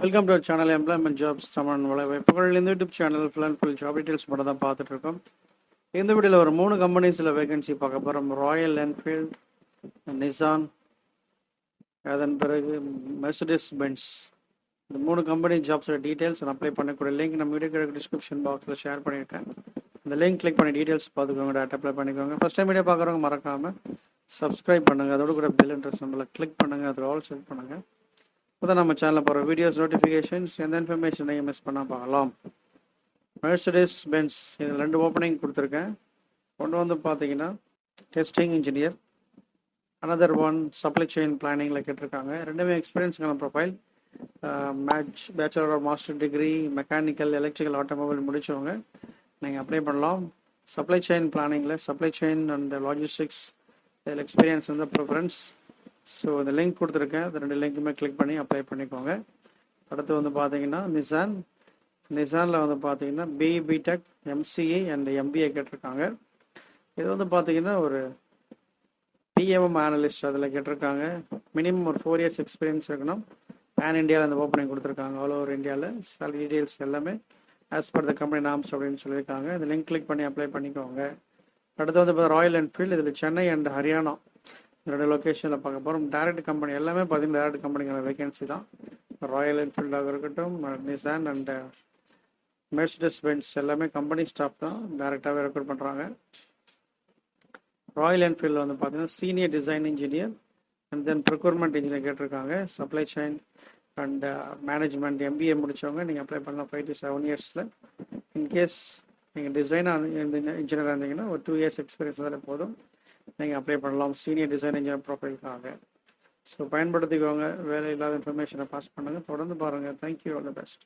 Welcome to our channel employment jobs Tamil வேலைவாய்ப்புகள். இந்த YouTube channel full and full job details மட்டும் தான் பார்த்துட்டு இருக்கோம். இந்த வீடியோவில் ஒரு 3 கம்பெனிஸில் வேகன்சி பார்க்க போகிறோம். ராயல் என்ஃபீல்ட், நிசான், அதன் பிறகு மெர்சிடிஸ் பென்ஸ். இந்த 3 கம்பெனி ஜாப்ஸோட டீட்டெயில்ஸ் அப்ளை பண்ணக்கூடிய லிங்க் நம்ம வீடியோ டிஸ்கிரிப்ஷன் பாக்ஸில் ஷேர் பண்ணியிருக்கேன். அந்த லிங்க் கிளிக் பண்ணி டீட்டெயில்ஸ் பார்த்துக்கோங்க, டேட்டா அப்ளை பண்ணிக்கோங்க. ஃபஸ்ட் டைம் வீடியோ பார்க்குறவங்க மறக்காமல் சப்ஸ்கிரைப் பண்ணுங்கள். அதோட கூட பெல் இன்ட்ரெஸ்ட் நம்மளை கிளிக் பண்ணுங்கள், அதில் ஆல் செட் பண்ணுங்கள். இப்போ தான் நம்ம சேனலில் போகிற வீடியோஸ் நோட்டிஃபிகேஷன்ஸ் எந்த இன்ஃபர்மேஷனையும் மிஸ் பண்ணால் பார்க்கலாம். மெர்சிடிஸ் பென்ஸ் இதில் 2 ஓப்பனிங் கொடுத்துருக்கேன். ஒன்று வந்து பார்த்தீங்கன்னா testing engineer, another one supply chain பிளானிங்கில் கேட்டிருக்காங்க. ரெண்டுமே எக்ஸ்பீரியன்ஸுக்கான profile. Bachelor of master degree mechanical electrical automobile முடித்தவங்க நீங்கள் அப்ளை பண்ணலாம். சப்ளை செயின் பிளானிங்கில் சப்ளை செயின் அண்ட் லாஜிஸ்டிக்ஸ் இதில் எக்ஸ்பீரியன்ஸ் வந்து ப்ரிஃபரன்ஸ். ஸோ இந்த லிங்க் கொடுத்துருக்கேன், அந்த 2 லிங்க்குமே கிளிக் பண்ணி அப்ளை பண்ணிக்கோங்க. அடுத்து வந்து பார்த்தீங்கன்னா நிசானில் வந்து பார்த்தீங்கன்னா பிடெக் எம்சிஏ அண்ட் எம்பிஏ கேட்டிருக்காங்க. இது வந்து பார்த்தீங்கன்னா ஒரு பிஎம்எம் அனலிஸ்ட் அதில் கேட்டிருக்காங்க. மினிமம் ஒரு 4 இயர்ஸ் எக்ஸ்பீரியன்ஸ் இருக்கணும். பேன் இந்தியாவில் அந்த ஓப்பனிங் கொடுத்துருக்காங்க. ஆல் ஓவர் இந்தியாவில் சேலரி டீட்டெயில்ஸ் எல்லாமே as per the company norms அப்படின்னு சொல்லியிருக்காங்க. இந்த லிங்க் கிளிக் பண்ணி அப்ளை பண்ணிக்கோங்க. அடுத்து வந்து ராயல் என்ஃபீல்டு, இதில் சென்னை அண்ட் ஹரியானா 2 லொக்கேஷனில் பார்க்க போகிறோம். டேரக்ட் கம்பெனி எல்லாமே பார்த்தீங்கன்னா டேரக்ட் கம்பெனிக்கான வேகன்சி தான். ராயல் என்ஃபீல்டாக இருக்கட்டும், நிசான் அண்ட் மெர்சிடிஸ் பென்ஸ் எல்லாமே கம்பெனி ஸ்டாஃப் தான், டேரெக்டாகவே ரெக்ரூட் பண்ணுறாங்க. ராயல் என்ஃபீல்டில் வந்து பார்த்தீங்கன்னா senior design engineer and then procurement engineer கேட்டிருக்காங்க. Supply chain and management MBA முடித்தவங்க நீங்கள் அப்ளை பண்ணலாம் 5 to 7 இயர்ஸில். இன்கேஸ் நீங்கள் டிசைனாக இன்ஜினியராக இருந்தீங்கன்னா ஒரு 2 இயர்ஸ் எக்ஸ்பீரியன்ஸ் இருந்தாலே போதும், நீங்கள் அப்ளை பண்ணலாம் சீனியர் டிசைன் இன்ஜினியர் ப்ரொஃபைலுக்காக. ஸோ பயன்படுத்திக்கோங்க. வேலை இல்லாத இன்ஃபர்மேஷனை பாஸ் பண்ணுங்கள். தொடர்ந்து பாருங்கள். Thank you, all the best.